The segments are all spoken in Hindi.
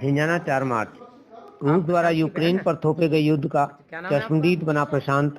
झिंझाना 4 मार्च। रूस द्वारा यूक्रेन पर थोपे गए युद्ध का चश्मदीद बना प्रशांत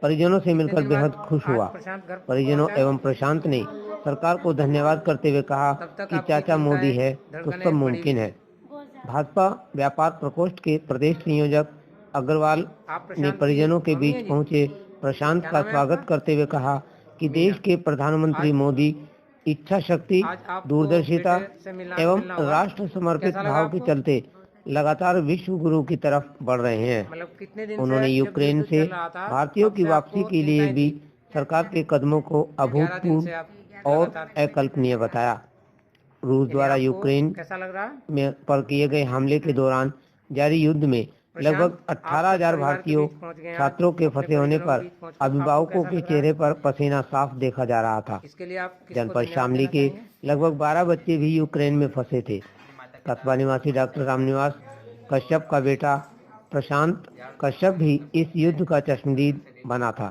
परिजनों से मिलकर बेहद खुश हुआ। परिजनों एवं प्रशांत ने सरकार को धन्यवाद करते हुए कहा कि चाचा मोदी है तो सब मुमकिन है। भाजपा व्यापार प्रकोष्ठ के प्रदेश संयोजक अग्रवाल ने परिजनों के बीच पहुंचे प्रशांत का स्वागत करते हुए कहा कि देश के प्रधानमंत्री मोदी इच्छा शक्ति, दूरदर्शिता एवं राष्ट्र समर्पित भाव के चलते लगातार विश्व गुरु की तरफ बढ़ रहे हैं। उन्होंने यूक्रेन से भारतीयों की वापसी के लिए भी सरकार के कदमों को अभूतपूर्व और अकल्पनीय बताया। रूस द्वारा यूक्रेन में पर किए गए हमले के दौरान जारी युद्ध में लगभग 18,000 भारतीयों छात्रों के फंसे होने पर अभिभावकों के चेहरे पर पसीना साफ देखा जा रहा था। जनपद शामली के लगभग 12 बच्चे भी यूक्रेन में फंसे थे। कस्बा निवासी डॉक्टर रामनिवास कश्यप का बेटा प्रशांत कश्यप भी इस युद्ध का चश्मदीद बना था।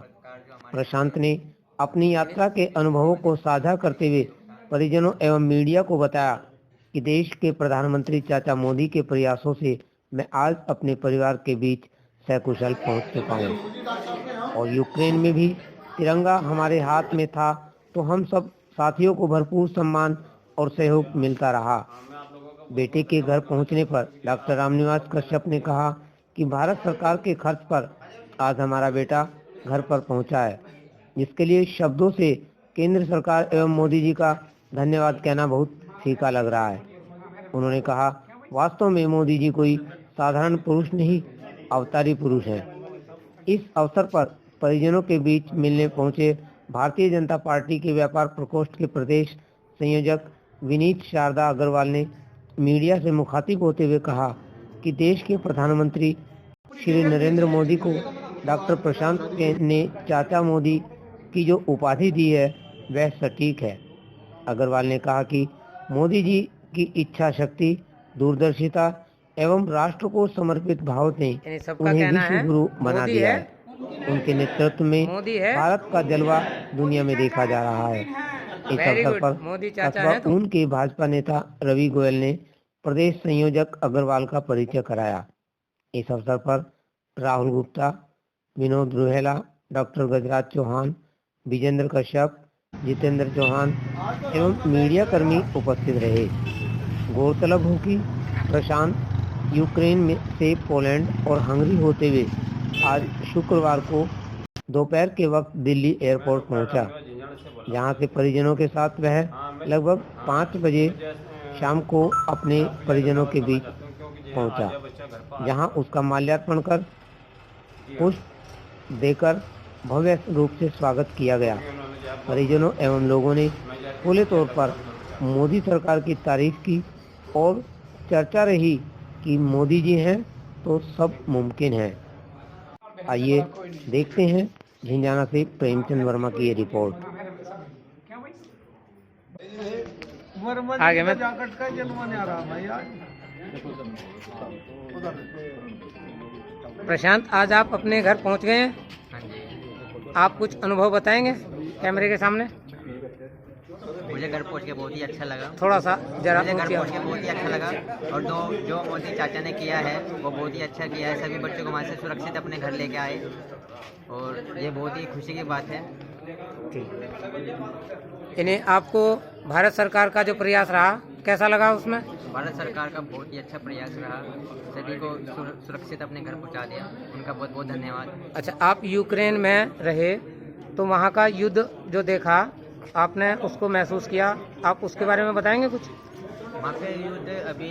प्रशांत ने अपनी यात्रा के अनुभवों को साझा करते हुए परिजनों एवं मीडिया को बताया कि देश के प्रधानमंत्री चाचा मोदी के प्रयासों से मैं आज अपने परिवार के बीच सकुशल पहुंच चुका हूं और यूक्रेन में भी तिरंगा हमारे हाथ में था तो हम सब साथियों को भरपूर सम्मान और सहयोग मिलता रहा। बेटे के घर पहुंचने पर डॉक्टर रामनिवास कश्यप ने कहा कि भारत सरकार के खर्च पर आज हमारा बेटा घर पर पहुंचा है, जिसके लिए शब्दों से केंद्र सरकार एवं मोदी जी का धन्यवाद कहना बहुत फीका लग रहा है। उन्होंने कहा, वास्तव में मोदी जी कोई साधारण पुरुष नहीं, अवतारी पुरुष हैं। इस अवसर पर परिजनों के बीच मिलने पहुंचे भारतीय जनता पार्टी के व्यापार प्रकोष्ठ के प्रदेश संयोजक विनीत शारदा अग्रवाल ने मीडिया से मुखातिब होते हुए कहा कि देश के प्रधानमंत्री श्री नरेंद्र मोदी को डॉक्टर प्रशांत ने चाचा मोदी की जो उपाधि दी है वह सटीक है। अग्रवाल ने कहा कि मोदी जी की इच्छा शक्ति, दूरदर्शिता एवं राष्ट्र को समर्पित भाव ने उन्हें विश्व गुरु बना दिया है। उनके नेतृत्व में भारत का जलवा दुनिया में देखा जा रहा है। इस अवसर पर कस्बा ऊन के भाजपा नेता रवि गोयल ने प्रदेश संयोजक अग्रवाल का परिचय कराया। इस अवसर पर राहुल गुप्ता, विनोद रुहेला, डॉक्टर गजराज चौहान, विजेंद्र कश्यप, जितेंद्र चौहान एवं मीडिया कर्मी उपस्थित रहे। गौरतलब हो कि प्रशांत यूक्रेन में से पोलैंड और हंगरी होते हुए आज शुक्रवार को दोपहर के वक्त दिल्ली एयरपोर्ट पहुंचा, जहां से परिजनों के साथ वह लगभग 5 बजे शाम को अपने परिजनों के बीच पहुंचा, जहां उसका माल्यार्पण कर पुष्प देकर भव्य रूप से स्वागत किया गया। परिजनों एवं लोगों ने खुले तौर पर मोदी सरकार की तारीफ की और चर्चा रही कि मोदी जी हैं तो सब मुमकिन है। आइए देखते हैं झिंझाना से प्रेमचंद वर्मा की ये रिपोर्ट। आगे में प्रशांत, आज आप अपने घर पहुंच गए हैं। आप कुछ अनुभव बताएंगे कैमरे के सामने? मुझे घर पहुंच के बहुत ही अच्छा लगा। थोड़ा सा जरा। मुझे घर पहुंच के बहुत ही अच्छा लगा और जो मोदी चाचा ने किया है वो बहुत ही अच्छा किया है। सभी बच्चों को वहाँ से सुरक्षित अपने घर लेके आए और ये बहुत ही खुशी की बात है। इन्हें आपको भारत सरकार का जो प्रयास रहा कैसा लगा? उसमें भारत सरकार का बहुत ही अच्छा प्रयास रहा, सभी को सुरक्षित अपने घर पहुँचा दिया, उनका बहुत बहुत धन्यवाद। अच्छा, आप यूक्रेन में रहे तो वहाँ का युद्ध जो देखा आपने, उसको महसूस किया, आप उसके बारे में बताएंगे कुछ? वहाँ पे युद्ध अभी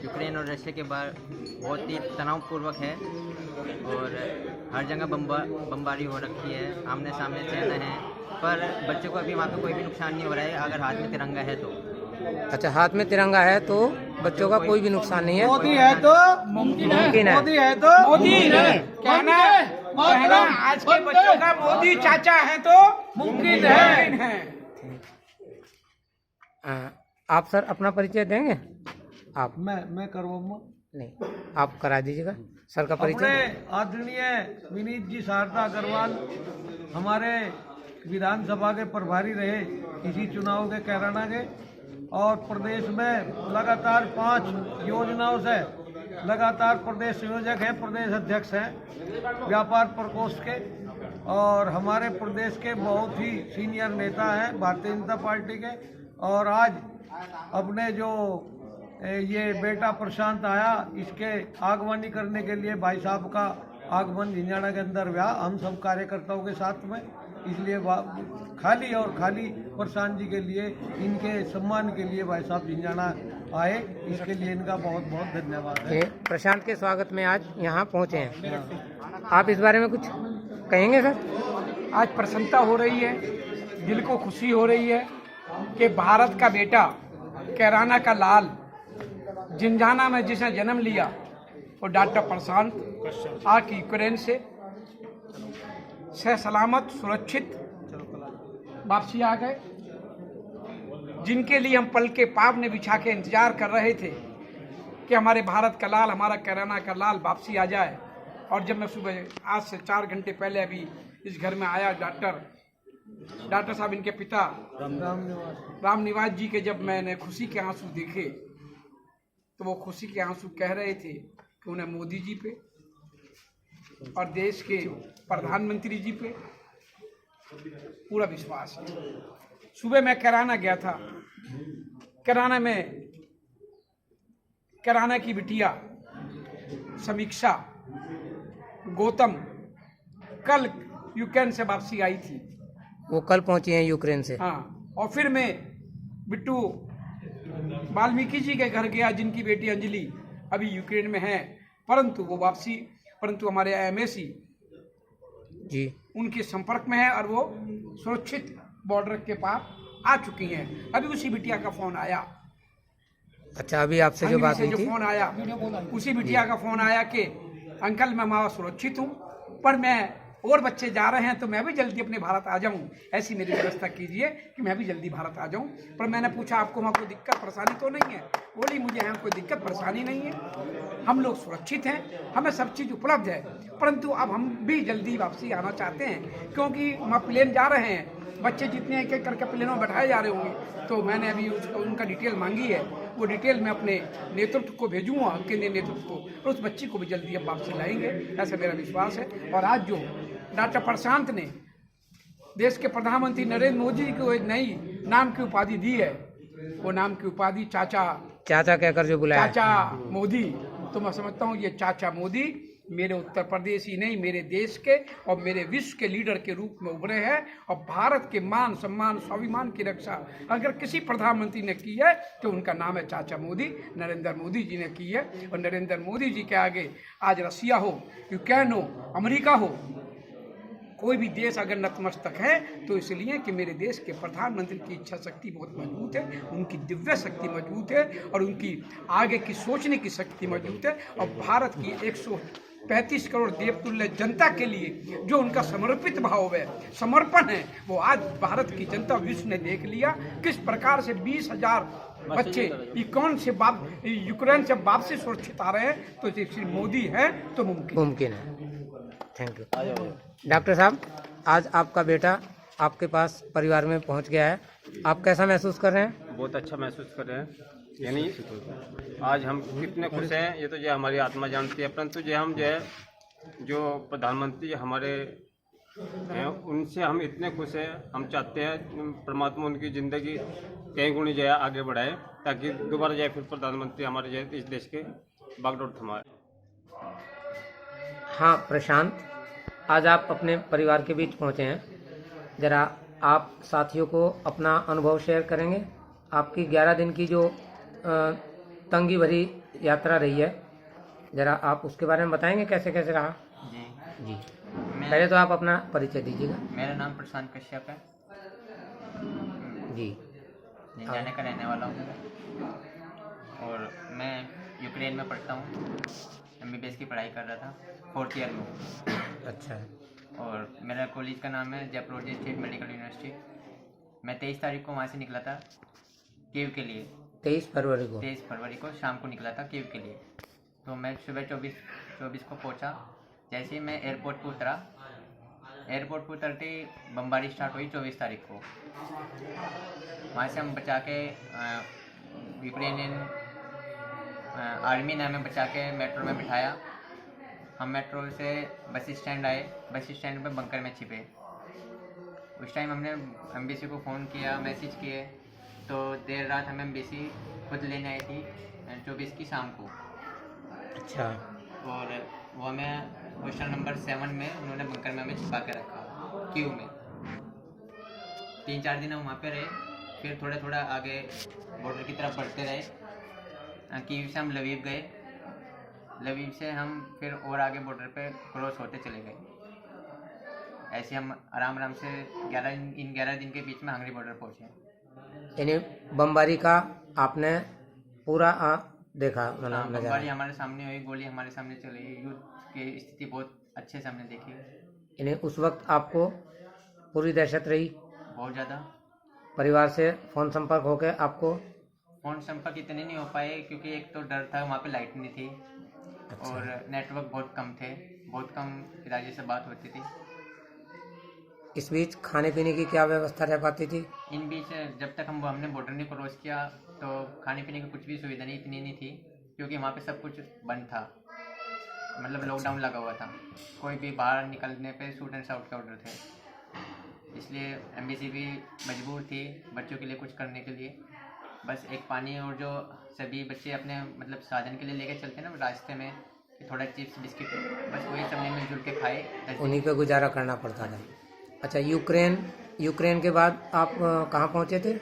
यूक्रेन और रशिया के बाद बहुत ही तनावपूर्वक है और हर जगह बमबारी हो रखी है, आमने सामने सेना है, पर बच्चों को अभी वहाँ पे कोई भी नुकसान नहीं हो रहा है अगर हाथ में तिरंगा है तो। अच्छा, हाथ में तिरंगा है तो बच्चों का कोई भी नुकसान नहीं है। मोदी है तो मुमकिन है। मोदी है तो मोदी है। कहना आज के बच्चों का मोदी चाचा है तो मुमकिन है। आप सर अपना परिचय देंगे? आप मैं करवाऊंगा? नहीं, आप करा दीजिएगा सर का परिचय। आदरणीय विनीत जी शारदा अग्रवाल हमारे विधानसभा के प्रभारी रहे इसी चुनाव के कैराना के, और प्रदेश में लगातार 5 योजनाओं से लगातार प्रदेश संयोजक हैं, प्रदेश अध्यक्ष हैं व्यापार प्रकोष्ठ के, और हमारे प्रदेश के बहुत ही सीनियर नेता हैं भारतीय जनता पार्टी के। और आज अपने जो ये बेटा प्रशांत आया, इसके आगवानी करने के लिए भाई साहब का आगमन झिंझाना के अंदर हुआ हम सब कार्यकर्ताओं के साथ में, इसलिए खाली प्रशांत जी के लिए, इनके सम्मान के लिए भाई साहब झिंझाना आए, इसके लिए इनका बहुत बहुत धन्यवाद है। प्रशांत के स्वागत में आज यहाँ पहुँचे हैं, आप इस बारे में कुछ कहेंगे सर? आज प्रसन्नता हो रही है, दिल को खुशी हो रही है कि भारत का बेटा, कैराना का लाल, झिंझाना में जिसने जन्म लिया, और डॉक्टर प्रशांत आज यूक्रेन से सलामत सुरक्षित वापसी आ गए, जिनके लिए हम पल के पाव ने बिछा के इंतजार कर रहे थे कि हमारे भारत का लाल, हमारा कैराना का लाल वापसी आ जाए। और जब मैं सुबह आज से 4 घंटे पहले अभी इस घर में आया, डॉक्टर साहब इनके पिता राम निवास जी के जब मैंने खुशी के आंसू देखे, तो वो खुशी के आंसू कह रहे थे कि उन्हें मोदी जी पे और देश के प्रधानमंत्री जी पे पूरा विश्वास है। सुबह मैं कैराना गया था, कैराना में कैराना की बिटिया समीक्षा गौतम कल यूक्रेन से वापसी आई थी, वो कल पहुंची हैं यूक्रेन से। हाँ, और फिर मैं बिट्टू वाल्मीकि जी के घर गया, जिनकी बेटी अंजलि अभी यूक्रेन में है, परंतु हमारे एमएसी जी उनके संपर्क में है और वो सुरक्षित बॉर्डर के पार आ चुकी हैं। अभी उसी बिटिया का फोन आया। अच्छा, अभी आपसे जो बात हुई थी, फोन आया, उसी बिटिया का फोन आया कि अंकल मैं वहाँ सुरक्षित हूँ, पर मैं और बच्चे जा रहे हैं तो मैं भी जल्दी अपने भारत आ जाऊं, ऐसी मेरी व्यवस्था कीजिए कि मैं भी जल्दी भारत आ जाऊं। पर मैंने पूछा आपको वहाँ कोई दिक्कत परेशानी तो नहीं है? बोली मुझे यहाँ कोई दिक्कत परेशानी नहीं है, हम लोग सुरक्षित हैं, हमें सब चीज़ उपलब्ध है, परंतु अब हम भी जल्दी वापसी आना चाहते हैं, क्योंकि वहाँ प्लेन जा रहे हैं, बच्चे जितने एक एक करके प्लेनों में बैठाए जा रहे होंगे। तो मैंने अभी उनका डिटेल मांगी है, वो डिटेल मैं अपने नेतृत्व को भेजूंगा, केंद्रीय नेतृत्व को, और उस बच्ची को भी जल्दी अब वापसी लाएंगे, ऐसा मेरा विश्वास है। और आज जो डॉक्टर प्रशांत ने देश के प्रधानमंत्री नरेंद्र मोदी को एक नई नाम की उपाधि दी है, वो नाम की उपाधि चाचा कहकर जो बुलाया, चाचा मोदी, तो मैं समझता हूँ ये चाचा मोदी मेरे उत्तर प्रदेश ही नहीं, मेरे देश के और मेरे विश्व के लीडर के रूप में उभरे हैं। और भारत के मान सम्मान स्वाभिमान की रक्षा अगर किसी प्रधानमंत्री ने की है तो उनका नाम है चाचा मोदी, नरेंद्र मोदी जी ने की है। और नरेंद्र मोदी जी के आगे आज रसिया हो, यूक्रेन हो, अमेरिका हो, कोई भी देश अगर नतमस्तक है तो इसलिए कि मेरे देश के प्रधानमंत्री की इच्छा शक्ति बहुत मजबूत है, उनकी दिव्य शक्ति मजबूत है, और उनकी आगे की सोचने की शक्ति मजबूत है। और भारत की 135 करोड़ देवतुल्य जनता के लिए जो उनका समर्पित भाव है, समर्पण है, वो आज भारत की जनता विश्व ने देख लिया। किस प्रकार से 20,000 बच्चे यूक्रेन से वापसी सुरक्षित आ रहे हैं, तो श्री मोदी है तो मुमकिन है। Thank you. डॉक्टर साहब, आज आपका बेटा आपके पास परिवार में पहुंच गया है, आप कैसा महसूस कर रहे हैं? बहुत अच्छा महसूस कर रहे हैं, यानी आज हम कितने खुश हैं ये तो जो हमारी आत्मा जानती है। परंतु जो हम जो प्रधानमंत्री हमारे हैं उनसे हम इतने खुश हैं, हम चाहते हैं परमात्मा उनकी ज़िंदगी कई गुणी जो है आगे बढ़ाए, ताकि दोबारा जाए फिर प्रधानमंत्री हमारे जो इस देश के बागडोर थमाए। हाँ प्रशांत, आज आप अपने परिवार के बीच पहुंचे हैं, ज़रा आप साथियों को अपना अनुभव शेयर करेंगे। आपकी 11 दिन की जो तंगी भरी यात्रा रही है, ज़रा आप उसके बारे में बताएंगे कैसे कैसे रहा? जी पहले तो आप अपना परिचय दीजिएगा। मेरा नाम प्रशांत कश्यप है जी, झिंझाने का रहने वाला हूँ और मैं यूक्रेन में पढ़ता हूँ, MBBS की पढ़ाई कर रहा था, 4th ईयर में हूँ। अच्छा है। और मेरा कॉलेज का नाम है जयपुर स्टेट मेडिकल यूनिवर्सिटी। मैं 23 तारीख को वहाँ से निकला था कीव के लिए। 23 फरवरी को शाम को निकला था कीव के लिए। तो मैं सुबह 24 को पहुँचा। जैसे ही मैं एयरपोर्ट पर उतरा, एयरपोर्ट पर उतरते बमबारी स्टार्ट हुई 24 तारीख को। वहाँ से हम बचा के यूक्रेनियन आर्मी ने हमें बचा के मेट्रो में बिठाया। हम मेट्रो से बस स्टैंड आए, बस स्टैंड पे बंकर में छिपे। उस टाइम हमने एम्बेसी को फ़ोन किया, मैसेज किए, तो देर रात हमें एम्बेसी खुद लेने आई थी 24 की शाम को। अच्छा। और वो हमें क्वेश्चन नंबर 7 में उन्होंने बंकर में हमें छिपा के रखा, क्यू में। 3-4 दिन हम वहाँ पे रहे, फिर थोड़ा थोड़ा आगे बॉर्डर की तरफ बढ़ते रहे। कीव से हम लवीव गए, लवीव से हम फिर और आगे बॉर्डर पे क्रॉस होते चले गए। ऐसे हम आराम आराम से 11 दिन के बीच में हंगरी बॉर्डर पहुँचे। यानी बमबारी का आपने पूरा देखा, मतलब नजारा। बमबारी हमारे सामने हुई, गोली हमारे सामने चली, युद्ध की स्थिति बहुत अच्छे से हमने देखी। यानी उस वक्त आपको पूरी दहशत रही? बहुत ज़्यादा। परिवार से फ़ोन संपर्क हो गए आपको? फ़ोन संपर्क इतने नहीं हो पाए क्योंकि एक तो डर था, वहाँ पे लाइट नहीं थी। अच्छा। और नेटवर्क बहुत कम थे, बहुत कम पिताजी से बात होती थी। इस बीच खाने पीने की क्या व्यवस्था रह पाती थी? इन बीच जब तक हमने बॉर्डर नहीं क्रॉस किया तो खाने पीने की कुछ भी सुविधा नहीं इतनी नहीं थी, क्योंकि वहाँ पे सब कुछ बंद था, मतलब लॉकडाउन लगा हुआ था। कोई भी बाहर निकलने पे शूट एंड शाउट के ऑर्डर थे, इसलिए एम्बेसी भी मजबूर थी बच्चों के लिए कुछ करने के लिए। बस एक पानी और जो सभी बच्चे अपने मतलब साधन के लिए लेके चलते हैं ना रास्ते में, कि थोड़ा चिप्स बिस्किट, बस वही सबने मिलजुल के खाए, उन्हीं पे गुजारा करना पड़ता था। अच्छा, यूक्रेन के बाद आप कहाँ पहुँचे थे?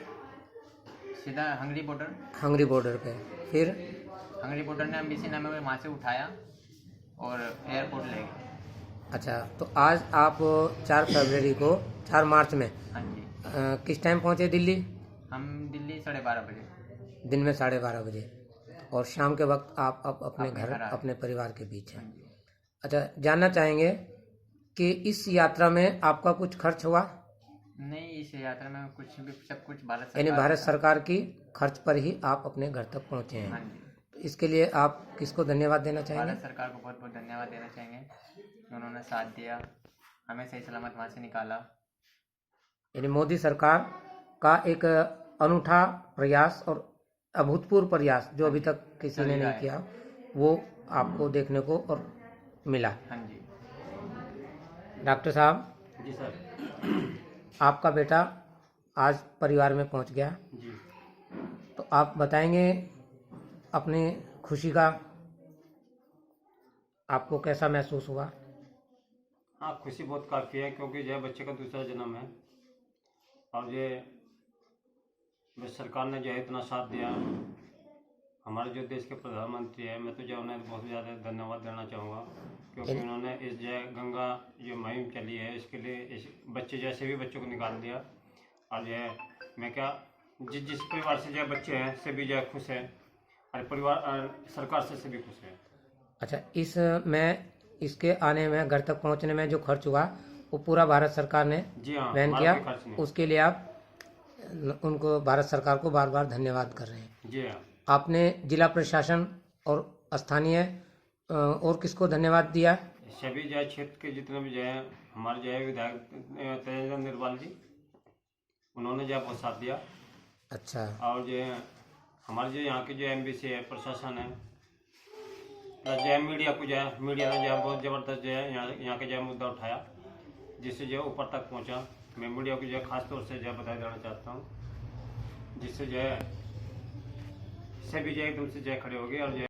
सीधा हंगरी बॉर्डर। हंगरी बॉर्डर पे। फिर हंगरी बॉर्डर ने एम्बेसी ने हमें वहाँ से उठाया और एयरपोर्ट ले गए। अच्छा, तो आज आप 4 मार्च में हाँ जी। किस टाइम पहुँचे दिल्ली? हम दिल्ली 12:30 बजे। दिन में 12:30 बजे, और शाम के वक्त आप अपने घर घर आए। अपने परिवार के बीच हैं। हाँ जी। अच्छा, जानना चाहेंगे कि इस यात्रा में आपका कुछ खर्च हुआ? नहीं, इस यात्रा में कुछ भी, सब कुछ भारत यानी सरकार भारत का। सरकार की खर्च पर ही आप अपने घर तक पहुँचे हाँ हैं। जी। तो इसके लिए आप किसको धन्यवाद देना चाहेंगे? भारत सरकार को बहुत बहुत धन्यवाद देना चाहेंगे कि उन्होंने साथ दिया, हमें सही सलामत वहाँ से निकाला। यानी मोदी सरकार का एक अनूठा प्रयास और अभूतपूर्व प्रयास जो अभी तक किसी ने नहीं किया, वो आपको देखने को और मिला। हाँ जी। डॉक्टर साहब, जी सर। आपका बेटा आज परिवार में पहुंच गया, जी। तो आप बताएंगे अपनी खुशी का, आपको कैसा महसूस हुआ? हाँ, खुशी बहुत काफ़ी है, क्योंकि जो है बच्चे का दूसरा जन्म है, और ये बस सरकार ने जो है इतना साथ दिया। हमारे जो देश के प्रधानमंत्री हैं, मैं तो जो उन्हें बहुत ज़्यादा धन्यवाद देना चाहूँगा, क्योंकि उन्होंने इस जो है गंगा जो मुहिम चली है, इसके लिए इस बच्चे जैसे भी बच्चों को निकाल दिया। और जो है मैं क्या, जिस परिवार से जो है बच्चे हैं सभी जो है खुश हैं, और परिवार सरकार से सभी खुश हैं। अच्छा, इसके आने में, घर तक पहुंचने में जो खर्च हुआ वो पूरा भारत सरकार ने जी हाँ, वहन हमारा किया। कोई खर्च नहीं। उसके लिए आप उनको, भारत सरकार को बार बार धन्यवाद कर रहे हैं। जी हाँ। आपने जिला प्रशासन और स्थानीय और किसको धन्यवाद दिया? सभी जो है क्षेत्र के जितने भी जो है हमारे जो है विधायक तेजेंद्र निर्वाल जी, उन्होंने जो है बहुत साथ दिया। अच्छा। और जो है हमारे जो यहाँ के जो एम्बेसी है, प्रशासन है, जो है मीडिया को जो है, मीडिया ने जो है बहुत ज़बरदस्त जो है यहाँ के जो है मुद्दा उठाया, जिससे जो है ऊपर तक पहुँचा। मैं मीडिया को जो है खास तौर से जो है बधाई देना चाहता हूँ, जिससे जो है सभी जो है एकदम से जो है खड़े हो गए और जो है